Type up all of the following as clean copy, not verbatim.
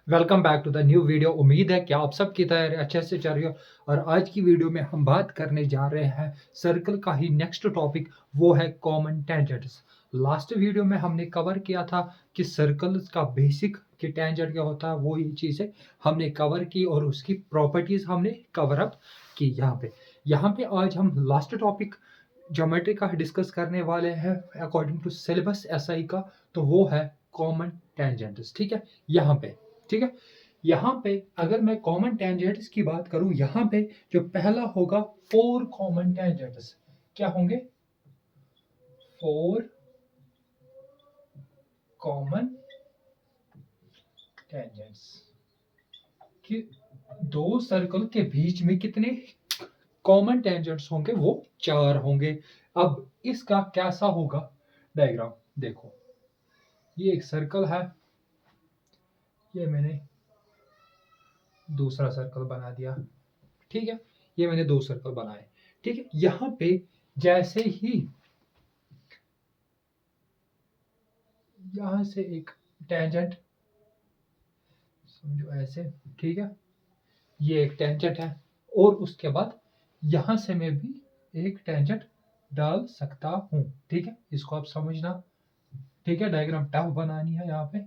Welcome back to the new video. उम्मीद है कि आप सबकी तैयारी अच्छे से चल रही हो। और आज की वीडियो में हम बात करने जा रहे हैं सर्कल का ही नेक्स्ट टॉपिक, वो है कॉमन टेंजेंट्स। लास्ट वीडियो में हमने कवर किया था कि सर्कल्स का बेसिक कि टेंजेंट क्या होता है, वो ही चीज़ें हमने कवर की और उसकी प्रॉपर्टीज हमने कवर अप की। यहाँ पे आज हम लास्ट टॉपिक ज्योमेट्री का डिस्कस करने वाले हैं अकॉर्डिंग टू सिलेबस एसआई का। तो वो है कॉमन टेंजेंट्स। ठीक है, यहाँ पे ठीक है। यहाँ पे अगर मैं कॉमन टेंजेंट्स की बात करूं, यहाँ पे जो पहला होगा 4 कॉमन टेंजेंट्स। क्या होंगे? 4 कॉमन टेंजेंट्स कि दो सर्कल के बीच में कितने कॉमन टेंजेंट्स होंगे? वो 4 होंगे। अब इसका कैसा होगा डायग्राम देखो। ये एक सर्कल है, ये मैंने दूसरा सर्कल बना दिया। ठीक है, ये मैंने 2 सर्कल बनाए। ठीक है, यहाँ पे जैसे ही यहाँ से एक टेंजेंट समझो ऐसे, ठीक है, ये एक टेंजेंट है और उसके बाद यहाँ से मैं भी एक टेंजेंट डाल सकता हूँ। ठीक है, इसको आप समझना। ठीक है, डायग्राम टफ बनानी है यहाँ पे।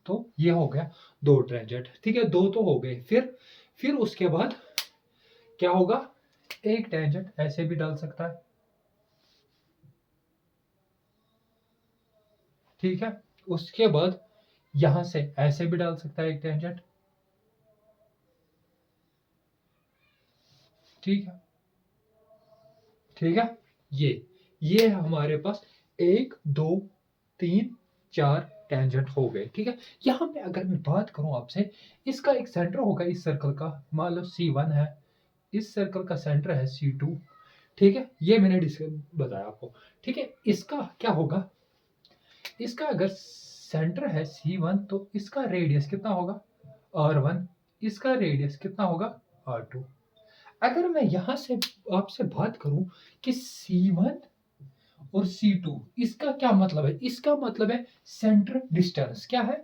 तो ये हो गया 2 टेंजेंट। ठीक है, 2 तो हो गए। फिर उसके बाद क्या होगा? एक टेंजेंट ऐसे भी डाल सकता है। ठीक है, उसके बाद यहां से ऐसे भी डाल सकता है एक टेंजेंट। ठीक है, ठीक है। ये है हमारे पास 1 2 3 4 टेंजेंट हो गए। ठीक है, यहाँ पे अगर मैं बात करूं आपसे, इसका एक सेंटर होगा इस सर्कल का, मान लो C1 है, इस सर्कल का सेंटर है C2। ठीक है, ये मैंने बताया आपको। ठीक है, इसका क्या होगा? इसका अगर सेंटर है C1 तो इसका रेडियस कितना होगा? R1। इसका रेडियस कितना होगा? R2। अगर मैं यहां से आपसे बात करूं कि C1 और C2, इसका क्या मतलब है? इसका मतलब है सेंटर डिस्टेंस। क्या है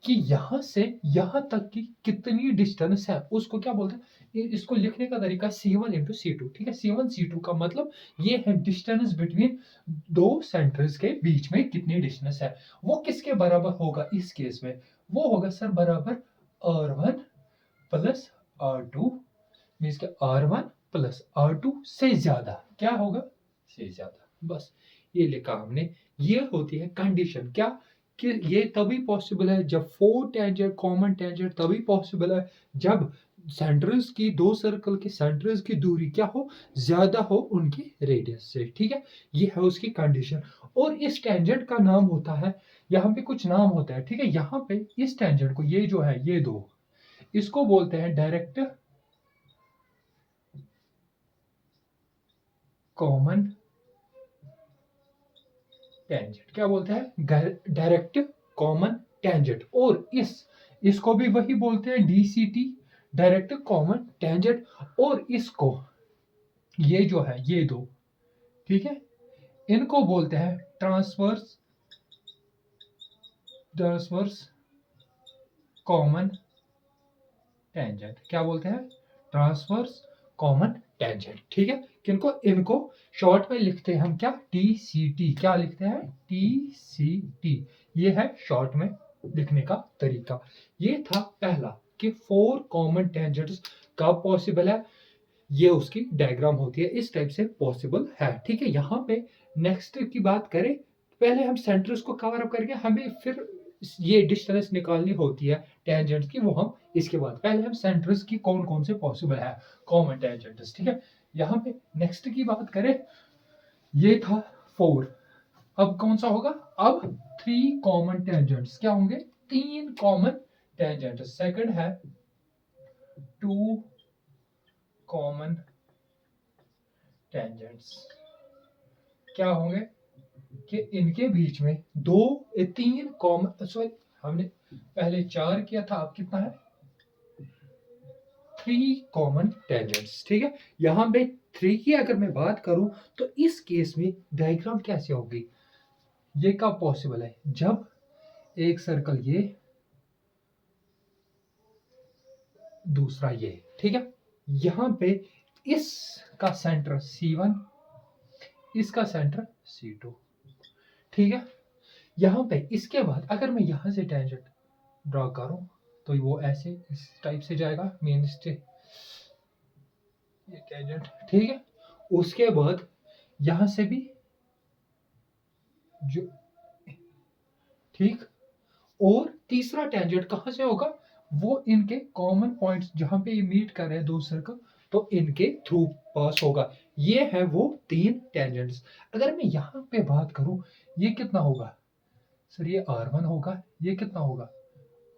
कि यहां से यहां तक की कितनी डिस्टेंस है, उसको क्या बोलते हैं? इसको लिखने का तरीका C1 इंटू C2। ठीक है, C1 C2 का मतलब ये है डिस्टेंस बिटवीन दो सेंटर्स के बीच में कितनी डिस्टेंस है। वो किसके बराबर होगा इस केस में? वो होगा सर बराबर R1 प्लस R2। मीन्स के R1 प्लस R2 से ज्यादा। क्या होगा? से ज्यादा। बस ये लिखा हमने। ये होती है कंडीशन। क्या कि ये तभी पॉसिबल है जब 4 टेंजेंट कॉमन टेंजेंट, तभी पॉसिबल है जब सेंटर्स की, दो सर्कल के सेंटर्स की दूरी क्या हो? ज्यादा हो उनकी रेडियस से। ठीक है, ये है उसकी कंडीशन। और इस टेंजेंट का नाम होता है, यहाँ पे कुछ नाम होता है। ठीक है, यहाँ पे इस टेंजेंट को, ये जो है ये दो, इसको बोलते हैं डायरेक्ट कॉमन टेंजेंट। क्या बोलते हैं? Direct common tangent. और इसको भी वही बोलते हैं DCT, डायरेक्ट कॉमन टेंजेंट। और इसको, ये जो है ये दो, ठीक है, इनको बोलते हैं ट्रांसवर्स ट्रांसवर्स कॉमन टेंजेंट। क्या बोलते हैं? Transverse common tangent. ठीक है, किनको? इनको शॉर्ट में लिखते हैं हम क्या? TCT। क्या लिखते हैं? TCT। ये है शॉर्ट में लिखने का तरीका। ये था पहला कि 4 कॉमन टेंजेंट्स कब पॉसिबल है, ये उसकी डायग्राम होती है, इस टाइप से पॉसिबल है। ठीक है, यहाँ पे नेक्स्ट की बात करें, पहले हम सेंटर्स को कवर अप करके हमें फिर ये डिस्टेंस निकालनी होती है टेंजेंट्स की, वो हम इसके बाद। पहले हम सेंटर्स की कौन कौन से पॉसिबल है कॉमन टेंजेंट्स। ठीक है, यहाँ पे नेक्स्ट की बात करें, ये था 4। अब कौन सा होगा? अब 3 कॉमन टेंजेंट्स। क्या होंगे? 3 कॉमन टेंजेंट्स। सेकंड है 2 कॉमन टेंजेंट्स। क्या होंगे कि इनके बीच में 3 कॉमन, सॉरी, हमने पहले 4 किया था, अब कितना है? 3 कॉमन टेंजेंट्स। ठीक है, यहां पे 3 की अगर मैं बात करूं तो इस केस में डायग्राम कैसे होगी? ये कब पॉसिबल है? जब एक सर्कल ये दूसरा ये, ठीक है। यहाँ पे इसका सेंटर C1, इसका सेंटर C2, ठीक है। यहाँ पे इसके बाद अगर मैं यहाँ से टेंजेंट ड्रॉ करूं तो वो ऐसे इस टाइप से जाएगा, मेन से ये टेंजेंट, ठीक है। उसके बाद यहाँ से भी जो, ठीक। और तीसरा टेंजेंट कहाँ से होगा, वो इनके कॉमन पॉइंट्स जहां पे ये मीट कर रहे हैं दो सर्कल, तो इनके थ्रू पास होगा। ये है वो 3 टेंजेंट्स। अगर मैं यहाँ पे बात करूं, ये कितना होगा सर, ये R1 होगा, ये कितना होगा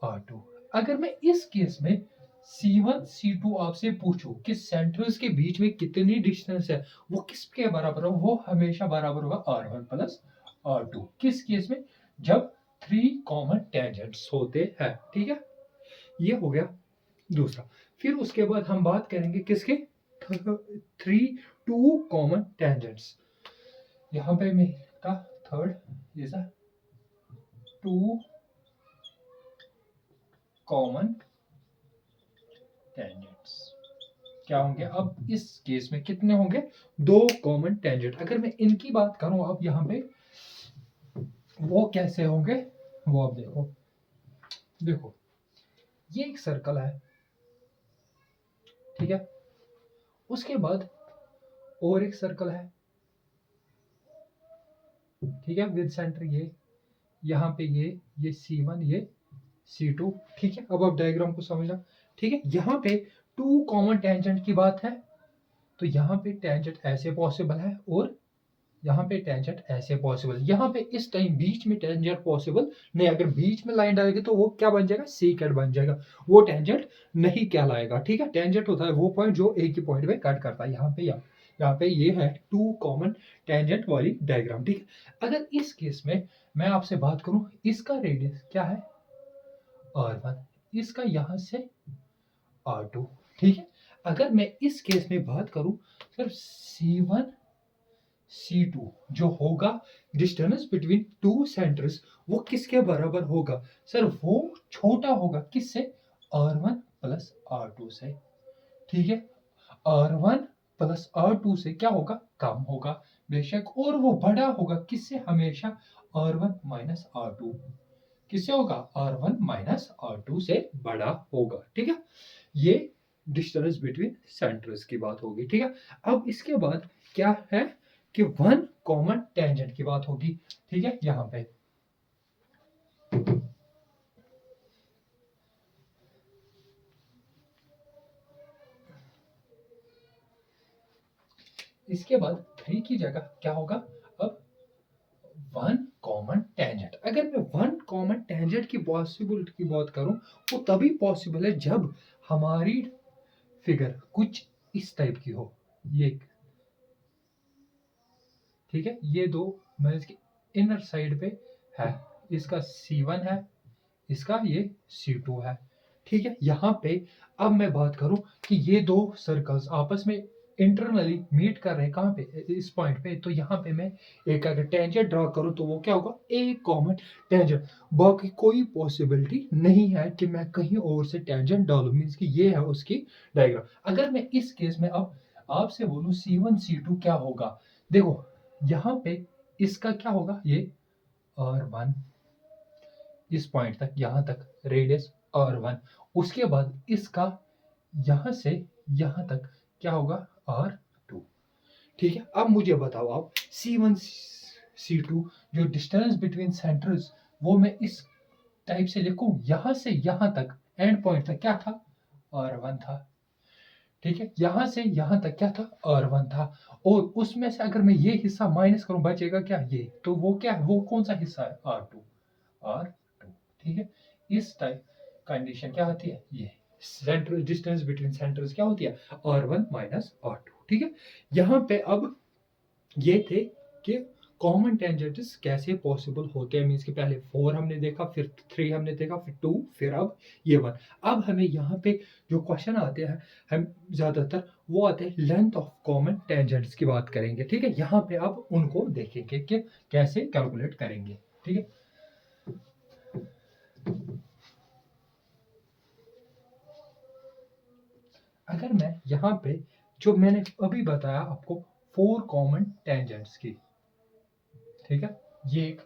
R2। अगर मैं इस केस में C1 C2 आपसे पूछूं कि सेंटर्स के बीच में कितनी डिस्टेंस है, वो किसके बराबर है, वो हमेशा बराबर होगा R1 प्लस R2। किस केस में, जब 3 कॉमन टेंजेंट्स होते हैं, ठीक है। ये हो गया दूसरा। फिर उसके बाद हम बात करेंगे किसके, 2 कॉमन टेंजेंट्स। यहाँ पे मैं का थर्ड इज 2 कॉमन टेंजेंट्स क्या होंगे। अब इस केस में कितने होंगे, 2 कॉमन टेंजेंट। अगर मैं इनकी बात करूं अब यहाँ पे, वो कैसे होंगे वो आप देखो। देखो ये एक सर्कल है, ठीक है। उसके बाद और एक सर्कल है, ठीक है, विद सेंटर ये, यहाँ पे ये C1, ये C2, ठीक है। अब आप डायग्राम को समझना, ठीक है। यहाँ पे 2 कॉमन टेंजेंट की बात है, तो यहाँ पे टेंजेंट ऐसे पॉसिबल है और यहाँ पे टेंजेंट ऐसे पॉसिबल। यहाँ पे इस टाइम बीच में टेंजेंट पॉसिबल नहीं, अगर बीच में लाइन डालेगी तो वो क्या बन जाएगा, सीकट बन जाएगा, वो टेंजेंट नहीं कहलाएगा, ठीक है। टेंजेंट होता है वो पॉइंट जो एक ही पॉइंट पे कट करता है। यहाँ पे ये है 2 कॉमन टेंजेंट वाली डायग्राम, ठीक है। अगर इस केस में मैं आपसे बात करूं, इसका रेडियस क्या है R1, इसका यहां से R2, ठीक है। अगर मैं इस केस में बात करूं सर, C1 C2 जो होगा डिस्टेंस बिटवीन 2 सेंटर्स, वो किसके बराबर होगा सर, वो छोटा होगा किससे, R1 प्लस R2 से, ठीक है। R1 प्लस R2 से क्या होगा, कम होगा बेशक, और वो बड़ा होगा किससे, हमेशा R1 माइनस R2, किससे होगा, R1 माइनस R2 से बड़ा होगा, ठीक है। ये डिस्टेंस बिटवीन सेंटर्स की बात होगी, ठीक है। अब इसके बाद क्या है कि 1 कॉमन टेंजेंट की बात होगी, ठीक है। यहां पे इसके बाद 3 की जगह क्या होगा, अब 1 कॉमन टेंजेंट। अगर मैं 1 कॉमन टेंजेंट की पॉसिबिलिटी की बात करूं, वो तभी पॉसिबल है जब हमारी फिगर कुछ इस टाइप की हो, ये, ठीक है। ये दो मैं इसकी इनर साइड पे है, इसका C1 है, इसका ये C2 है, ठीक है। यहाँ पे अब मैं बात करूं कि ये दो सर्कल्स आपस में इंटरनली मीट कर रहे हैं, कहाँ पे, इस पॉइंट पे, तो यहाँ पे मैं एक अगर टेंजेंट ड्रॉ करूं तो वो क्या होगा, एक कॉमन टेंजेंट। बाकी कोई पॉसिबिलिटी नहीं है कि मैं कहीं और से टेंजेंट डालूं, मीन्स कि ये है उसकी डायग्राम। अगर मैं इस केस में अब आपसे बोलूं C1 C2 क्या होगा, देखो यहाँ पे इसका क्या होगा, ये R1, इस पॉइंट तक, यहां तक रेडियस R1, उसके बाद इसका यहां से यहां तक क्या होगा, R2, ठीक है। अब मुझे बताओ आप, C1 C2 जो डिस्टेंस बिटवीन सेंटर्स, वो मैं इस टाइप से लिखूं, यहां से यहां तक एंड पॉइंट तक क्या था, R1 था, ठीक है। यहां से यहां तक क्या था, R1 था, और उसमें से अगर मैं ये हिस्सा माइनस करूं बचेगा क्या, ये, तो वो क्या है, वो कौन सा हिस्सा है, R2, ठीक है। इस टाइप कंडीशन क्या होती है, ये सेंटर डिस्टेंस बिटवीन सेंटर्स क्या होती है, R1 माइनस R2, ठीक है। यहाँ पे अब ये थे कि कॉमन टेंजेंट्स कैसे पॉसिबल होते हैं, मीन्स कि पहले 4 हमने देखा, फिर 3 हमने देखा, फिर 2, फिर अब ये 1। अब हमें यहाँ पे जो क्वेश्चन आते हैं, हम ज़्यादातर वो आते हैं लेंथ ऑफ कॉमन टेंजेंट्स की बात करेंगे, ठीक है। यहाँ पे अब उनको देखेंगे कि कैसे कैलकुलेट करेंगे, ठीक है। यहाँ पे जो मैंने अभी बताया आपको 4 कॉमन टेंजेंट्स की, ठीक है, ये एक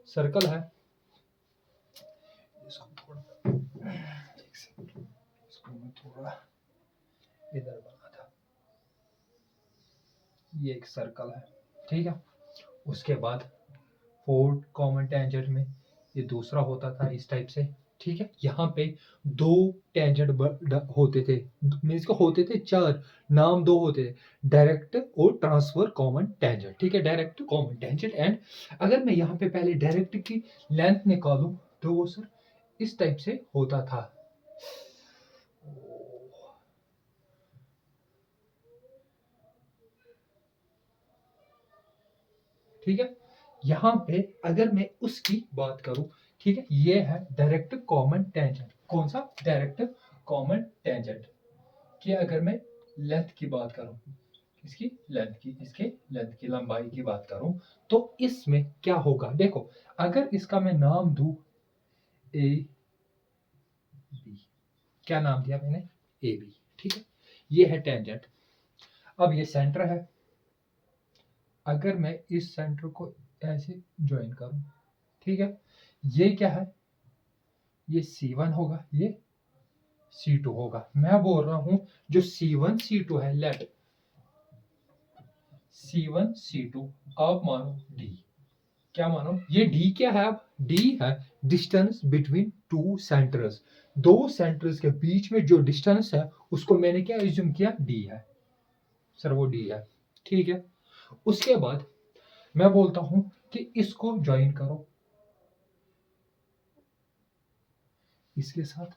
सर्कल है, इसको थोड़ा इसको मैं थोड़ा इधर बना था, ये एक सर्कल है, ठीक है। उसके बाद 4 कॉमन टेंजेंट में ये दूसरा होता था इस टाइप से, ठीक है। यहाँ पे 2 टेंजेंट होते थे, मीन्स को होते थे 4, नाम 2 होते थे, डायरेक्ट और ट्रांसफर कॉमन टेंजेंट, ठीक है, डायरेक्ट कॉमन टेंजेंट। एंड अगर मैं यहाँ पे पहले डायरेक्ट की लेंथ निकालूं तो वो सर इस टाइप से होता था, ठीक है। यहाँ पे अगर मैं उसकी बात करूं, ठीक है, ये है डायरेक्ट कॉमन टेंजेंट। कौन सा? डायरेक्ट कॉमन टेंजेंट की अगर मैं लेंथ की बात करूं, इसकी लेंथ की, इसके लेंथ की, लंबाई की बात करूं, तो इसमें क्या होगा, देखो अगर इसका मैं नाम दूं ए बी, क्या नाम दिया मैंने? ए बी, ठीक है, ये है टेंजेंट। अब ये सेंटर है, अगर मैं इस सेंटर को ऐसे ज्वाइन करूं, ठीक है, ये क्या है? ये C1 होगा, ये C2 होगा। मैं बोल रहा हूं जो C1 C2 है, लेट C1 C2 आप मानो D, क्या मानो? ये D क्या है? अब D है डिस्टेंस बिटवीन 2 सेंटर्स, 2 सेंटर्स के बीच में जो डिस्टेंस है उसको मैंने क्या एज्यूम किया? D है सर, वो D है, ठीक है। उसके बाद मैं बोलता हूं कि इसको ज्वाइन करो इसके साथ,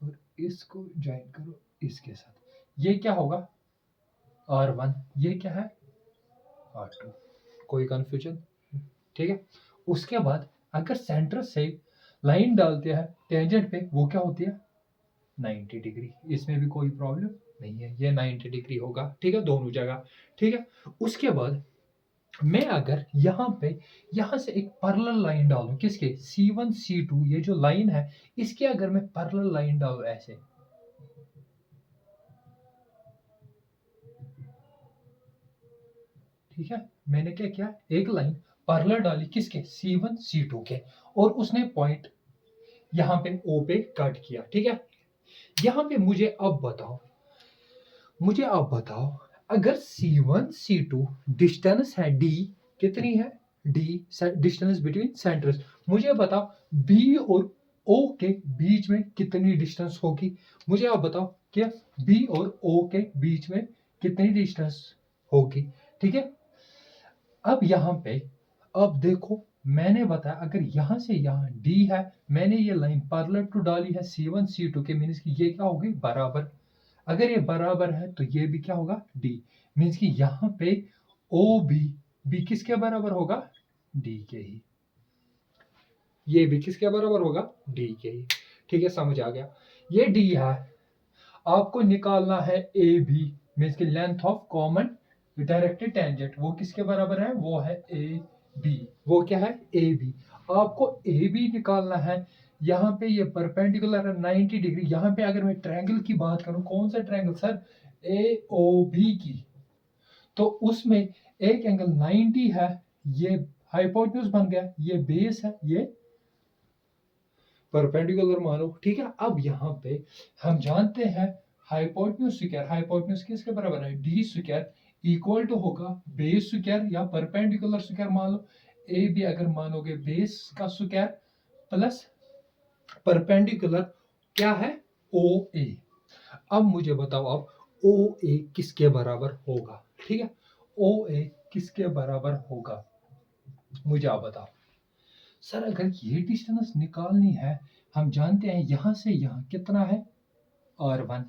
और इसको ज्वाइन करो इसके साथ, ये क्या होगा? R1, ये क्या है? R2, कोई कंफ्यूजन? ठीक है। उसके बाद अगर सेंटर से लाइन डालते हैं टेंजेंट पे, वो क्या होती है? 90 डिग्री। इसमें भी कोई प्रॉब्लम नहीं है, ये 90 डिग्री होगा, ठीक है, दोनों जगह, ठीक है। उसके बाद मैं अगर यहाँ से एक पैरेलल लाइन डालूं, किसके? C1 C2, ये जो लाइन है इसके अगर मैं पैरेलल लाइन डालूं ऐसे, ठीक है, मैंने क्या किया? एक लाइन पैरेलल डाली, किसके? C1 C2 के, और उसने पॉइंट यहाँ पे O पे कट किया, ठीक है। यहाँ पे मुझे आप बताओ अगर C1 C2 डिस्टेंस है D, कितनी है? D डिस्टेंस बिटवीन सेंटर्स, मुझे बताओ B और O के बीच में कितनी डिस्टेंस होगी? मुझे आप बताओ क्या B और O के बीच में कितनी डिस्टेंस होगी, ठीक है। अब यहाँ पे अब देखो, मैंने बताया अगर यहाँ से यहाँ D है, मैंने ये लाइन पैरेलल टू डाली है C1 C2 के, मीन्स की ये क्या होगी? बराबर। अगर ये बराबर है तो ये भी क्या होगा? D, मीन्स की यहाँ पे OB भी किसके बराबर होगा? D के ही। ये भी किसके बराबर होगा? D के ही, ठीक है, समझ आ गया। ये D है, आपको निकालना है AB, मीन्स की length of common directed tangent, वो किसके बराबर है? वो है AB, वो क्या है? AB। आपको AB निकालना है, यहाँ पे ये परपेंडिकुलर है 90 डिग्री। यहाँ पे अगर मैं ट्रायंगल की बात करूं, कौन सा ट्रायंगल सर? AOB की, तो उसमें एक एंगल 90 है, ये हाइपोटेन्यूज बन गया, ये बेस है, ये परपेंडिकुलर मानो, ठीक है। अब यहाँ पे हम जानते हैं हाइपोटेन्यूज स्क्वायर, हाइपोटेन्यूज किसके बराबर है? D स्क्वायर इक्वल टू होगा बेस स्क्वायर या परपेंडिकुलर स्क्वायर, मान लो ए भी अगर मानोगे बेस का स्क्वायर प्लस परपेंडिकुलर क्या है? OA। अब मुझे बताओ अब OA किसके बराबर होगा, ठीक है, OA किसके बराबर होगा, मुझे आप बताओ। सर अगर ये डिस्टेंस निकालनी है, हम जानते हैं यहां से यहां कितना है? R1,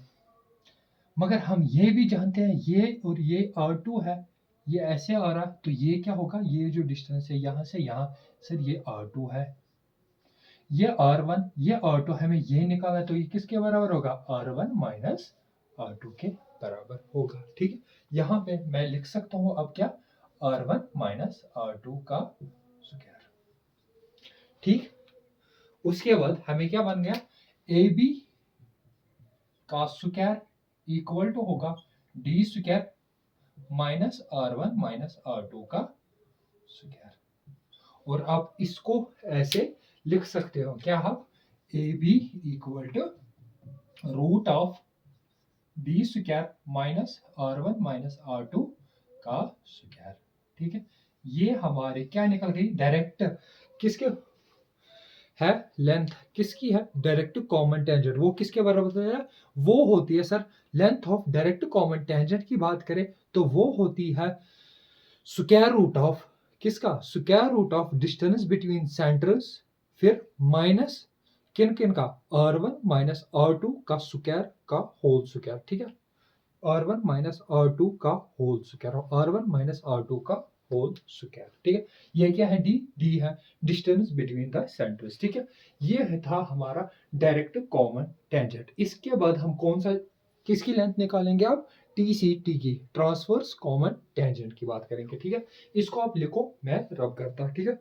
मगर हम ये भी जानते हैं ये और ये R2 है, ये ऐसे आ रहा, तो ये क्या होगा? ये जो डिस्टेंस है यहां से यहां, सर ये R2 है, ये R1, ये R2, हमें ये निकालना है, तो ये किसके बराबर होगा? R1 माइनस R2 के बराबर होगा, ठीक है। यहाँ पे मैं लिख सकता हूँ अब क्या? R1 माइनस R2 का स्क्वायर, ठीक। उसके बाद हमें क्या बन गया? AB का स्क्वायर इक्वल टू होगा D square minus R1 minus R2 का स्क्वायर। और आप इसको ऐसे लिख सकते हो क्या, आप A B equal to root of d square minus R1 minus R2 का स्क्वायर। ठीक है, ये हमारे क्या निकल गई, डायरेक्ट किसके है, लेंथ किसकी है, डायरेक्ट कॉमन टेंजेंट। वो किसके बराबर है, वो होती है sir length of direct common tangent की बात करें तो वो होती है स्क्वायर रूट ऑफ किसका, square root of distance between centres, फिर माइनस किन किन का, R1 माइनस R2 का स्क्वायर का होल स्क्वायर। ठीक है, R1 माइनस R2 का whole square, R1 minus R2 का होल स्क्वायर। ठीक है, ये क्या है, डी है डिस्टेंस बिटवीन द सेंटर्स। ठीक है, ये था हमारा डायरेक्ट कॉमन टेंजेंट। इसके बाद हम कौन सा, किसकी लेंथ निकालेंगे, आप TCT की, ट्रांसवर्स कॉमन टेंजेंट की बात करेंगे। ठीक है, इसको आप लिखो, मैं रब करता। ठीक है,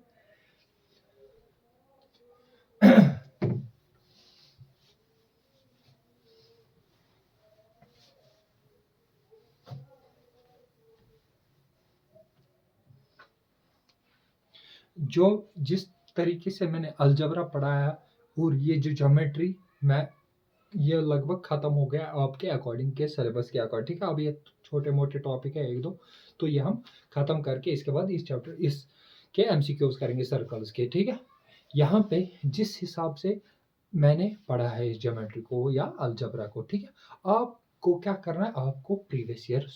जो जिस तरीके से मैंने अलजबरा पढ़ाया और ये जो ज्योमेट्री मैं, ये लगभग खत्म हो गया आपके अकॉर्डिंग के सिलेबस के अकॉर्डिंग। ठीक है, अब ये छोटे मोटे टॉपिक है एक दो, तो ये हम खत्म करके इसके बाद इस चैप्टर इसके MCQs करेंगे सर्कल्स के। ठीक है, यहाँ पे जिस हिसाब से मैंने पढ़ा है इस ज्योमेट्री को या अलजबरा को, ठीक है, आपको क्या करना है, आपको प्रीवियस ईयर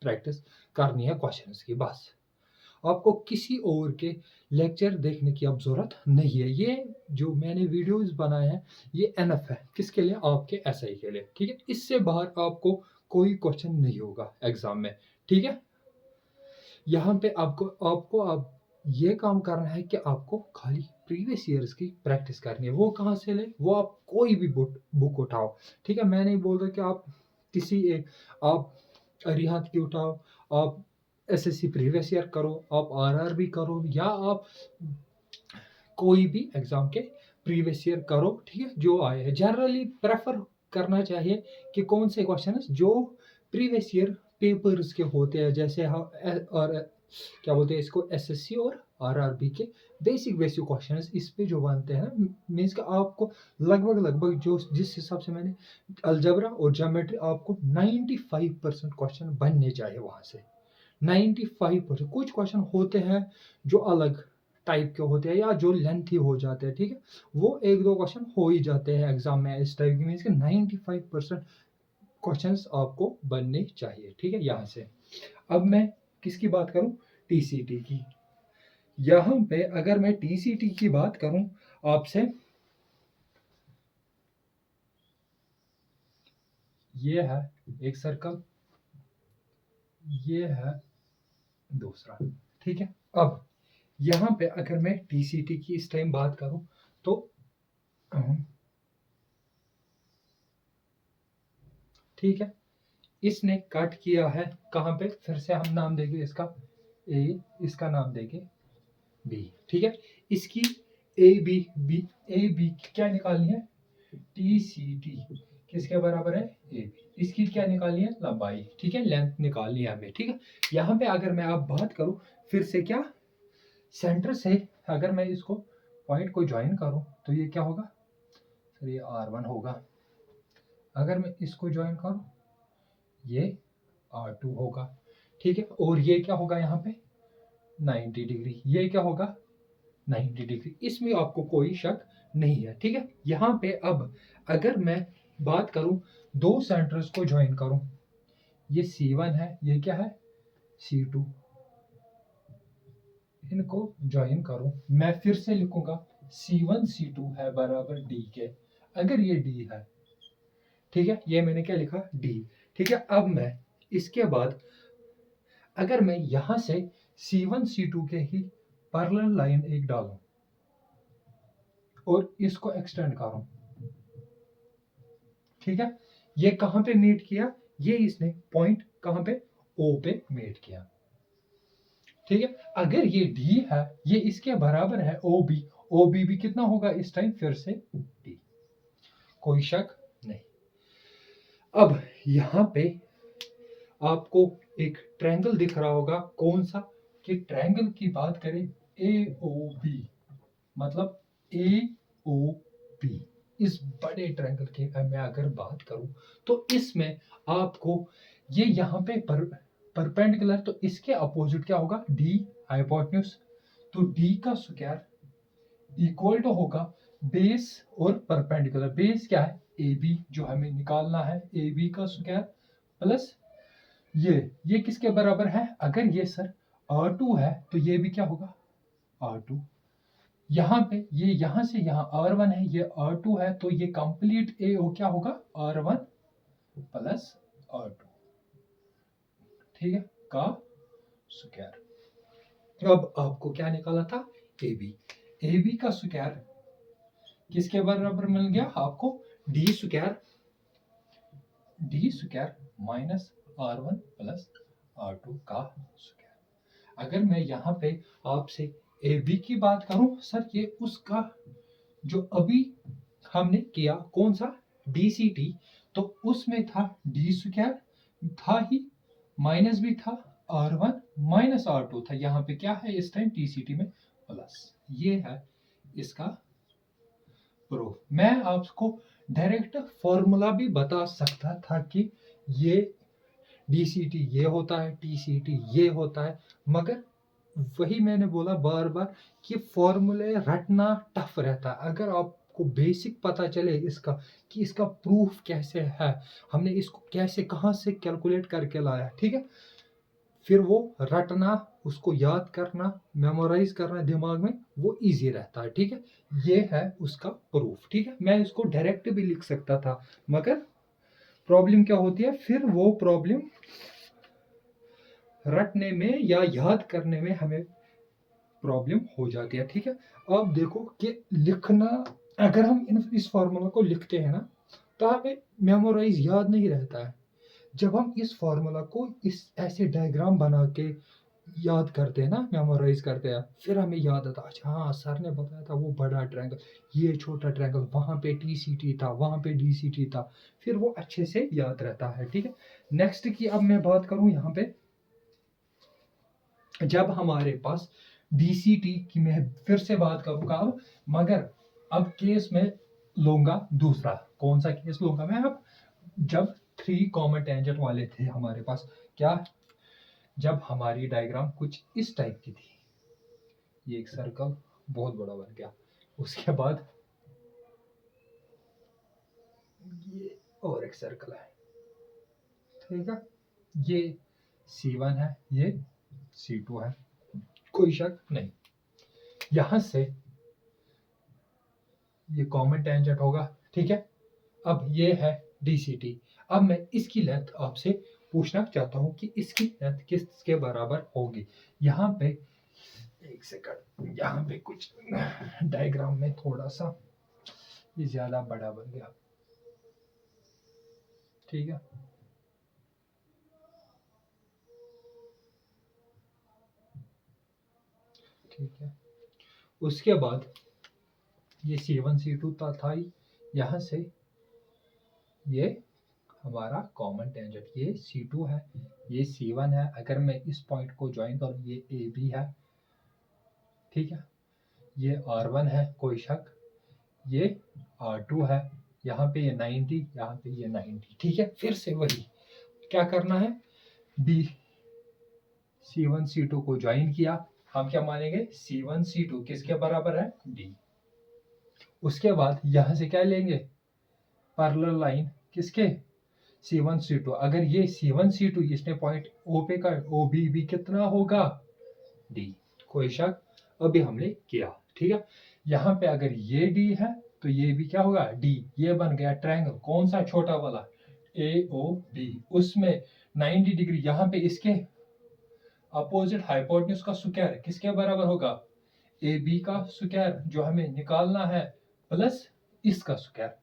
प्रैक्टिस करनी है क्वेश्चंस की, बस आपको किसी और के लेक्चर देखने की अब जरूरत नहीं है। ये जो मैंने वीडियोस बनाए हैं ये एनफ है किसके लिए, आपके SI के लिए। ठीक है, इससे बाहर आपको कोई क्वेश्चन नहीं होगा एग्जाम में। ठीक है, यहाँ पे आपको आपको अब ये काम करना है कि आपको खाली प्रीवियस ईयर्स की प्रैक्टिस करनी है। वो कहाँ से ले, वो आप कोई भी बुक उठाओ। ठीक है, मैं नहीं बोल रहा कि आप किसी एक, आप अरिहंत की उठाओ, आप SSC प्रीवियस ईयर करो, आप RRB करो, या आप कोई भी एग्जाम के प्रीवियस ईयर करो। ठीक है, जो आए हैं जनरली प्रेफर करना चाहिए कि कौन से क्वेश्चन जो प्रीवियस ईयर पेपर्स के होते हैं, जैसे हम और क्या बोलते हैं इसको, SSC और RRB के बेसिक क्वेश्चंस इस पे जो बनते हैं, मीन्स कि आपको लगभग जो जिस हिसाब से मैंने अलजबरा और ज्योमेट्री, आपको 95% क्वेश्चन बनने चाहिए वहां से। 95%। कुछ क्वेश्चन होते हैं जो अलग टाइप के होते हैं या जो लेंथी हो जाते हैं। ठीक है, वो एक दो क्वेश्चन हो ही जाते हैं एग्जाम में इस टाइप की, मीन्स कि 95% क्वेश्चंस आपको बनने चाहिए। ठीक है, यहाँ से अब मैं किसकी बात करूं, TCT की। यहाँ पे अगर मैं TCT की बात करूं आपसे, ये है एक सर्कल, ये है दूसरा। ठीक है, अब यहाँ पे अगर मैं TCT की इस टाइम बात करूं तो ठीक है, इसने कट किया है कहाँ पे, फिर से हम नाम देंगे इसका A, इसका नाम देंगे B। ठीक है, इसकी ए बी क्या निकालनी है, TCT किसके बराबर है, AB। इसकी क्या निकालनी है, लंबाई। ठीक है, लेंथ निकालनी है हमें। ठीक है, यहाँ पे अगर मैं अब बात करूं फिर से, क्या सेंटर से अगर मैं इसको पॉइंट को ज्वाइन करूं तो ये क्या होगा सर, ये R1 होगा। अगर मैं इसको ज्वाइन करूं ये R2 होगा। ठीक है, और ये क्या होगा यहाँ पे 90 डिग्री, ये क्या होगा 90 डिग्री, इसमें आपको कोई शक नहीं है। ठीक है, यहाँ पे अब अगर मैं बात करूं दो सेंटर्स को ज्वाइन करूं, ये C1 है, ये क्या है C2, इनको ज्वाइन करूं, मैं फिर से लिखूंगा C1 C2 है बराबर D के। अगर ये D है, ठीक है, ये मैंने क्या लिखा D। ठीक है, अब मैं इसके बाद अगर मैं यहां से C1 C2 के ही पैरेलल लाइन एक डालूं और इसको एक्सटेंड करूं, ठीक है, ये कहां पे मीट किया, ये इसने पॉइंट कहां पे O पे मीट किया। ठीक है, अगर ये D है, ये इसके बराबर है OB भी कितना होगा इस टाइम, फिर से D, कोई शक नहीं। अब यहाँ पे आपको एक ट्रायंगल दिख रहा होगा, कौन सा, कि ट्रायंगल की बात करें AOB, मतलब AOB, इस बड़े ट्रायंगल की मैं अगर बात करूं तो इसमें आपको ये यहाँ पे परपेंडिकुलर, तो इसके अपोजिट क्या होगा, D हाइपोटेन्यूज, तो D का स्क्वायर इक्वल टू होगा बेस और परपेंडिकुलर। बेस क्या है, AB जो हमें निकालना है, AB का स्क्वायर प्लस ये किसके बराबर है, अगर ये सर R2 है तो ये भी क्या होगा R2। यहाँ पे ये यहाँ से यहाँ R1 है, ये R2 है, तो ये कंप्लीट ए हो क्या होगा R1 प्लस R2, ठीक है, का स्क्वायर। अब आपको क्या निकाला था, AB। AB का स्क्वायर किसके बराबर मिल गया आपको, D square minus R1 plus R2 का स्क्वायर। अगर मैं यहाँ पे आपसे AB की बात करूं सर, ये उसका जो अभी हमने किया कौन सा, DCT, तो उसमें था D स्क्वायर था ही, माइनस भी था R1 माइनस R2 था, यहाँ पे क्या है इस टाइम TCT में प्लस। ये है इसका प्रूफ। मैं आपको डायरेक्ट फॉर्मूला भी बता सकता था कि ये DCT ये होता है, TCT ये होता है, मगर वही मैंने बोला बार बार कि फॉर्मूले रटना टफ रहता है। अगर आपको बेसिक पता चले इसका कि इसका प्रूफ कैसे है, हमने इसको कैसे कहाँ से कैलकुलेट करके लाया, ठीक है, फिर वो रटना, उसको याद करना, मेमोराइज करना दिमाग में, वो इजी रहता है, ठीक है। ये है उसका प्रूफ, ठीक है। मैं इसको डायरेक्ट भी लिख सकता था, मगर प्रॉब्लम क्या होती है, फिर वो प्रॉब्लम रटने में या याद करने में हमें प्रॉब्लम हो जाती है, ठीक है। अब देखो कि लिखना, अगर हम इस फॉर्मूला को लिखते हैं ना, तो हमें मेमोराइज याद नहीं रहता है। जब हम इस फॉर्मूला को इस ऐसे डायग्राम बना के याद करते हैं ना, मेमोराइज करते हैं, फिर हमें याद आता, अच्छा हाँ सर ने बताया था वो बड़ा ट्रायंगल, ये छोटा ट्रायंगल, वहाँ पे TCT था, वहाँ पे DCT था, फिर वो अच्छे से याद रहता है, ठीक है। नेक्स्ट की अब मैं बात करूँ यहाँ पे, जब हमारे पास DCT की मैं फिर से बात करूंगा अब, मगर अब केस में लूंगा दूसरा। कौन सा केस लूंगा मैं अब, जब 3 कॉमन टेंजेंट वाले थे हमारे पास, क्या, जब हमारी डायग्राम कुछ इस टाइप की थी, ये एक सर्कल बहुत बड़ा बन गया, उसके बाद ये और एक सर्कल है, ठीक है, ये C1 है, ये C2 है, कोई शक नहीं। यहां से ये कॉमन टेंजेंट होगा, ठीक है। अब ये है DCT। अब मैं इसकी लेंथ आपसे पूछना चाहता हूं कि इसकी लेंथ किसके बराबर होगी। यहाँ पे एक सेकंड, यहाँ पे कुछ डायग्राम में थोड़ा सा ये ज्यादा बड़ा बन गया, ठीक है। ठीक है, उसके बाद ये C1 C2 था ही, यहाँ से ये हमारा कॉमन टेंजेंट, ये C2 है, ये C1 है, अगर मैं इस पॉइंट को ज्वाइन करूँ, ये AB है, ठीक है, ये R1 है, कोई शक, ये R2 है, यहाँ पे ये 90, यहाँ पे ये 90, ठीक है। फिर से वही क्या करना है, B C1 C2 को ज्वाइन किया, हम क्या मानेंगे, C1 C2 किसके बराबर है, D। उसके बाद यहाँ से क्या लेंगे, पैरेलल लाइन किसके, C1 C2, अगर ये C1 C2 इसने पॉइंट O पे का, OB भी कितना होगा, D, कोई शक, अभी हमने किया, ठीक है। यहाँ पे अगर ये D है तो ये भी क्या होगा, D, ये बन गया ट्रायंगल, कौन सा, छोटा वाला AOB, उसमें 90 डिग्री, यहाँ पे इसके अपोजिट हाइपोटेन्यूज का स्क्वायर किसके बराबर होगा, AB का स्क्वायर जो हमें निकालना है, प्लस इसका स्क्वायर।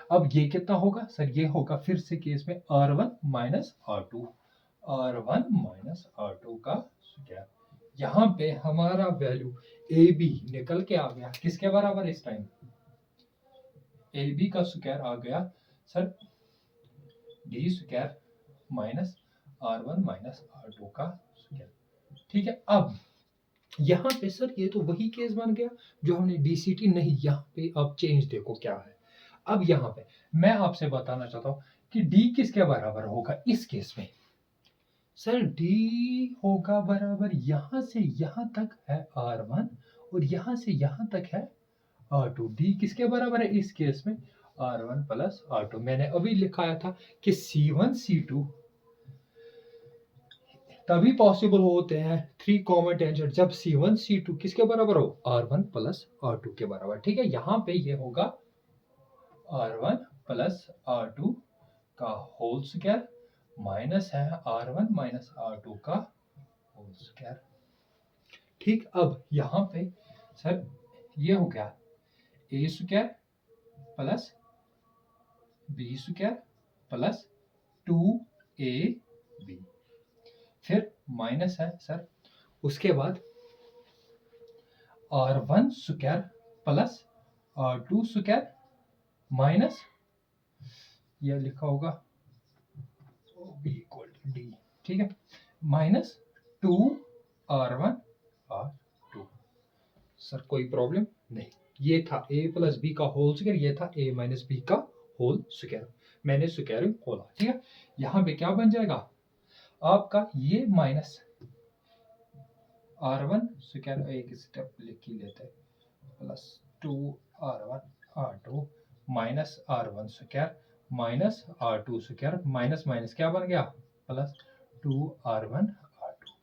अब ये कितना होगा सर, ये होगा फिर से केस में R1 minus R2, R1 minus R2 का स्क्वायर। यहाँ पे हमारा वैल्यू AB निकल के आ गया किसके बराबर, इस टाइम AB का स्क्वायर आ गया sir D square minus R1 minus R2 का स्क्वायर। ठीक है, अब यहाँ पे सर ये तो वही केस बन गया जो हमने डीसीटी, नहीं यहाँ पे अब चेंज देखो क्या है। अब यहाँ पे मैं आपसे बताना चाहता हूँ कि डी किसके बराबर होगा इस केस में। सर डी होगा बराबर यहाँ से यहाँ तक है R1 और यहाँ से यहाँ तक है R2। डी किसके बराबर है इस केस में, R1 प्लस R2। मैंने अभी लिखाया था कि C1 C2 तभी पॉसिबल होते हैं 3 कॉमन टेंजेंट जब C1 C2 किसके बराबर हो, R1 प्लस R2 के बराबर। ठीक है, यहाँ पे ये होगा R1 प्लस R2 का होल स्क्वायर माइनस है R1 माइनस R2 का होल स्क्वायर। ठीक, अब यहाँ पे सर ये हो गया a square plus b square plus 2ab, फिर माइनस है सर, उसके बाद R1 square plus R2 square minus यह लिखा होगा b इक्वल टू d। ठीक है, माइनस 2R1 R2। सर कोई प्रॉब्लम नहीं, ये था a प्लस बी का होल स्क्वायर, ये था a माइनस बी का होल स्क्वायर, मैंने स्क्वायर खोला। ठीक है, यहाँ पे क्या बन जाएगा आपका ये माइनस R1 स्क्वायर, एक स्टेप लिख ही लेते हैं, plus 2R1 R2 minus R1 square minus R2 square, minus minus क्या बन गया प्लस 2R1 R2।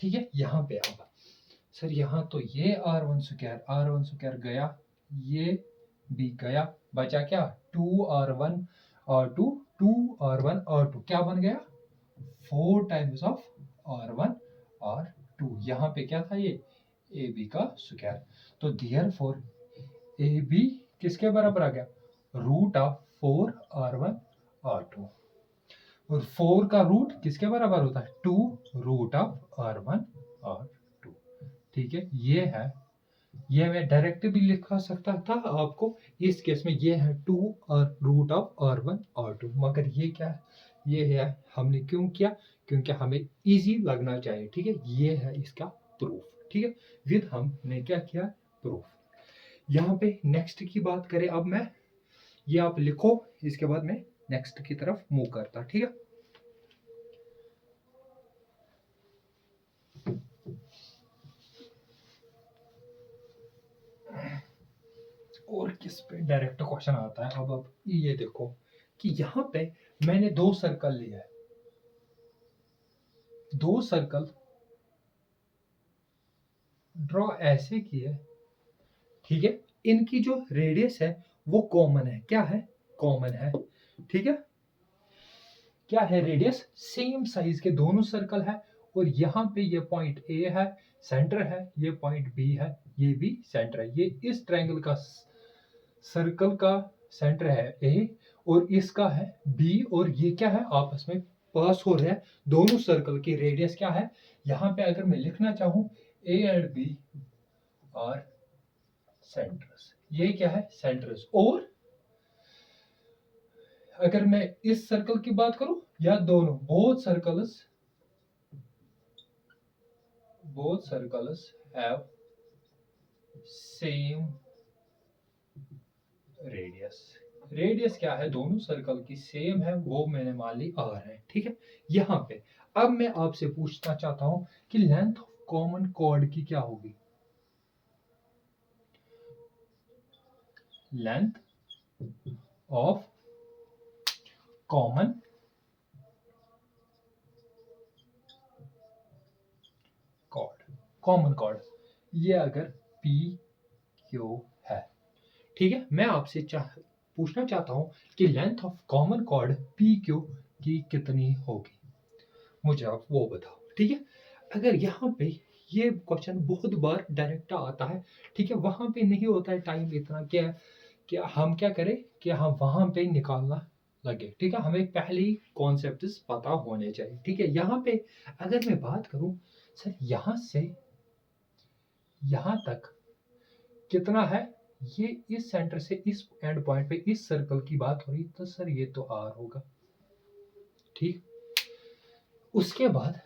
ठीक है, यहाँ पे अब सर यहाँ तो ये R1 स्क्वायर गया, ये भी गया, बचा क्या 2R1 R2, 2R1 R2 क्या बन गया 4 टाइम्स ऑफ R1 R2। यहाँ पे क्या था ये AB का स्क्वायर, तो देयरफॉर AB किसके बराबर आ गया रूट ऑफ 4R1 R2, और 4 का रूट किसके बराबर होता है 2 रूट ऑफ R1 R2। ठीक है, ये है, ये मैं डायरेक्ट भी लिखा सकता था आपको, इस केस में ये है 2 और रूट ऑफ R1 R2, मगर ये क्या है, ये है हमने क्यों किया, क्योंकि हमें इजी लगना चाहिए। ठीक है, ये है इसका प्रूफ। ठीक है, विद हमने क्या किया प्रूफ। यहाँ पे नेक्स्ट की बात करें, अब मैं ये आप लिखो, इसके बाद मैं नेक्स्ट की तरफ मूव करता। ठीक है, और किस पे डायरेक्ट क्वेश्चन आता है। अब ये देखो कि यहाँ पे मैंने 2 सर्कल लिया है, 2 सर्कल ड्रॉ ऐसे किए। ठीक है, इनकी जो रेडियस है वो कॉमन है, क्या है कॉमन है। ठीक है, क्या है रेडियस सेम साइज के दोनों सर्कल है, और यहाँ पे ये पॉइंट ए है सेंटर है, ये पॉइंट बी है ये भी सेंटर है। ये इस ट्रायंगल का सर्कल का सेंटर है ए और इसका है बी, और ये क्या है आपस में पास हो रहे हैं। दोनों सर्कल की रेडियस क्या है, यहाँ पे अगर मैं लिखना चाहूँ A and B are centres, ये क्या है सेंटर्स। और अगर मैं इस सर्कल की बात करूं या दोनों, both circles have same radius. Radius क्या है दोनों सर्कल की सेम है, वो मैंने मान ली आर है। ठीक है, यहाँ पे अब मैं आपसे पूछना चाहता हूं कि लेंथ ऑफ कॉमन कॉर्ड की क्या होगी। लेंथ ऑफ कॉमन कॉर्ड ये अगर पी क्यू है। ठीक है, मैं आपसे पूछना चाहता हूं कि length of common chord P Q की कितनी होगी, मुझे आप वो बताओ। ठीक है, अगर यहाँ पे ये क्वेश्चन बहुत बार डायरेक्ट आता है, ठीक है, वहां पे नहीं होता है टाइम इतना कि हम क्या करें कि हम वहां पे निकालना लगे। ठीक है, हमें पहले ही कॉन्सेप्ट पता होने चाहिए। ठीक है, यहाँ पे अगर मैं बात करूं सर यहाँ से यहाँ तक कितना है, ये इस सेंटर से इस एंड पॉइंट पे इस सर्कल की बात हो रही, तो सर ये तो आर होगा। ठीक। उसके बाद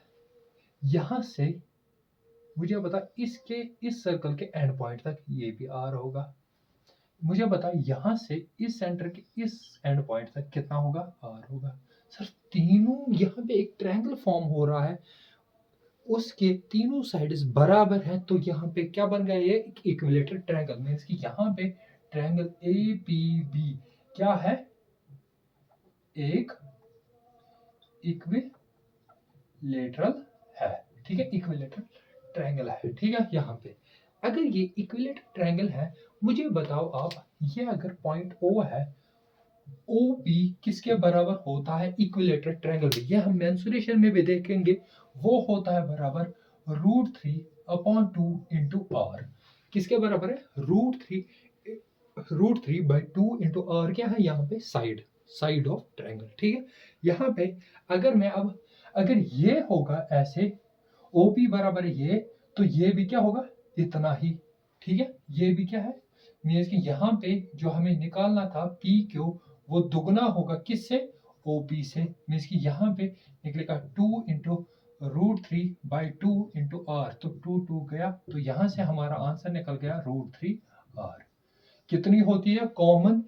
यहां से मुझे बता इसके इस सर्कल के एंड पॉइंट तक ये भी आर होगा। मुझे बता यहां से इस सेंटर के इस एंड पॉइंट तक कितना होगा, आर होगा। सर तीनों यहाँ पे एक ट्रायंगल फॉर्म हो रहा है, उसके तीनों साइड्स बराबर हैं, तो यहाँ पे क्या बन गया, ये एक इक्विलेटरल ट्रायंगल। मींस कि यहाँ पे ट्रायंगल ए पी बी क्या है, एक इक्विलेटरल है। ठीक है, इक्विलेटरल ट्रायंगल है। ठीक है, यहाँ पे अगर ये इक्विलेटरल ट्रायंगल है, मुझे बताओ आप, ये अगर पॉइंट ओ है, ओ बी किसके बराबर होता है इक्विलेटरल ट्रायंगल में, ये हम मेंसुरेशन में भी देखेंगे, वो होता है बराबर √3/2 इंटू आर। किसके बराबर है, √3/2 इंटू आर। क्या है यहाँ पे, साइड ऑफ ट्रायंगल। ठीक है, यहाँ पे अगर मैं अब अगर ये होगा ऐसे, ओ पी बराबर ये, तो ये भी क्या होगा, इतना ही। ठीक है, ये भी क्या है, मीन्स कि यहाँ पे जो हमें निकालना था पी क्यू, वो दुगना होगा किससे, ओ पी से। मीन्स कि यहाँ पे निकलेगा 2 इंटू √3/2 इंटू आर, तो 2 गया, तो यहाँ से हमारा आंसर निकल गया √3r। कितनी होती है कॉमन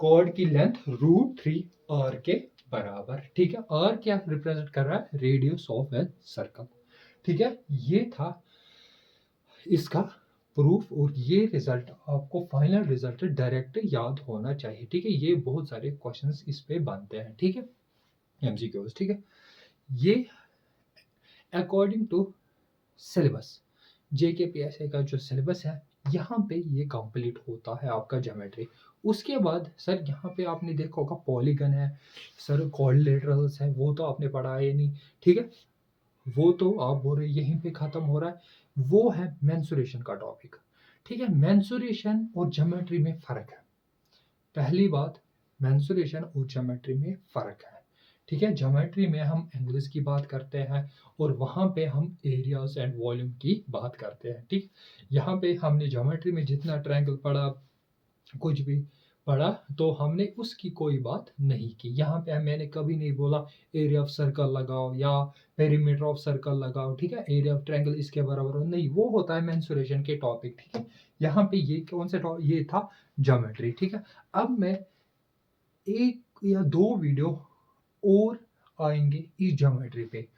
कॉर्ड की लेंथ, √3r के बराबर। ठीक है, r क्या रिप्रेजेंट कर रहा है, रेडियस ऑफ ए सर्कल। ठीक है, ये था इसका प्रूफ, और ये रिजल्ट आपको फाइनल रिजल्ट डायरेक्ट याद होना चाहिए। ठीक है, ये बहुत सारे क्वेश्चंस इस पे बनते हैं। ठीक है, एमसीक्यूज। ठीक है, ये अकॉर्डिंग टू सिलेबस, जेकेपीएससी का जो सिलेबस है, यहाँ पे ये कंप्लीट होता है आपका ज्योमेट्री। उसके बाद सर यहाँ पे आपने देखा होगा पॉलीगन है, सर क्वाड्रिलेटरल्स है, वो तो आपने पढ़ा है नहीं। ठीक है, वो तो आप बोल रहे यहीं पे खत्म हो रहा है, वो है मेंसुरेशन का टॉपिक। ठीक है, मेंसुरेशन और ज्योमेट्री में फर्क है। पहली बात, मेंसुरेशन और ज्योमेट्री में फर्क है। ठीक है, ज्योमेट्री में हम एंगल्स की बात करते हैं, और वहाँ पे हम एरियाज एंड वॉल्यूम की बात करते हैं। ठीक, यहाँ पे हमने ज्योमेट्री में जितना ट्रायंगल पढ़ा, कुछ भी पढ़ा, तो हमने उसकी कोई बात नहीं की। यहाँ पे मैंने कभी नहीं बोला एरिया ऑफ सर्कल लगाओ या पेरीमीटर ऑफ सर्कल लगाओ। ठीक है, एरिया ऑफ ट्रायंगल इसके बराबर हो, नहीं, वो होता है मेंसुरेशन के टॉपिक। ठीक है, यहाँ पे ये कौन से ये था, ज्योमेट्री। ठीक है, अब मैं एक या दो वीडियो और आएंगे इस ज्योमेट्री पे।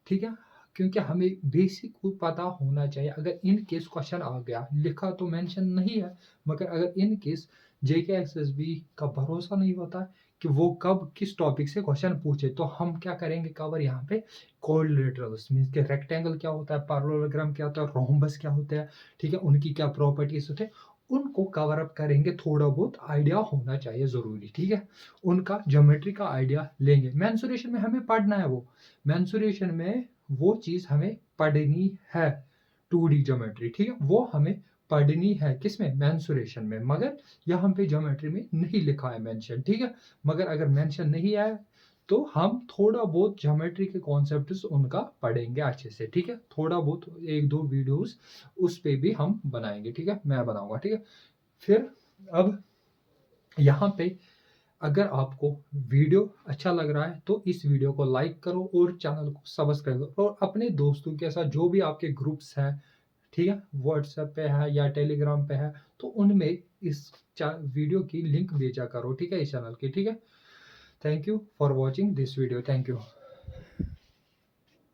ठीक है, क्योंकि हमें बेसिक को पता होना चाहिए। अगर इन केस क्वेश्चन आ गया, लिखा तो मेंशन नहीं है, मगर अगर इन केस जेकेएसएसबी का भरोसा नहीं होता कि वो कब किस टॉपिक से क्वेश्चन पूछे, तो हम क्या करेंगे कवर यहाँ पे, कोऑर्डिनेटर्स मींस के रेक्टेंगल क्या होता है, पैरेललोग्राम क्या होता है, रोम्बस क्या होता है। ठीक है, उनकी क्या प्रॉपर्टीज होते हैं, उनको कवर अप करेंगे। थोड़ा बहुत आइडिया होना चाहिए जरूरी। ठीक है, उनका ज्योमेट्री का आइडिया लेंगे। मेंसुरेशन में हमें पढ़ना है, वो मेंसुरेशन में वो चीज हमें पढ़नी है, 2D ज्योमेट्री। ठीक है, वो हमें पढ़नी है किसमें, मेंसुरेशन में, मगर यहाँ पे ज्योमेट्री में नहीं लिखा है मेंशन। ठीक है, मगर अगर मेंशन नहीं आया तो हम थोड़ा बहुत ज्योमेट्री के कॉन्सेप्ट्स उनका पढ़ेंगे अच्छे से। ठीक है, थोड़ा बहुत एक दो वीडियोस उस पे भी हम बनाएंगे। ठीक है, मैं बनाऊंगा। ठीक है, फिर अब यहाँ पे अगर आपको वीडियो अच्छा लग रहा है तो इस वीडियो को लाइक करो और चैनल को सब्सक्राइब करो, और अपने दोस्तों के साथ जो भी आपके ग्रुप्स हैं, ठीक है, व्हाट्सएप पे है या टेलीग्राम पे है, तो उनमें इस वीडियो की लिंक भेजा करो। ठीक है, इस चैनल की। ठीक है, thank you for watching this video, thank you.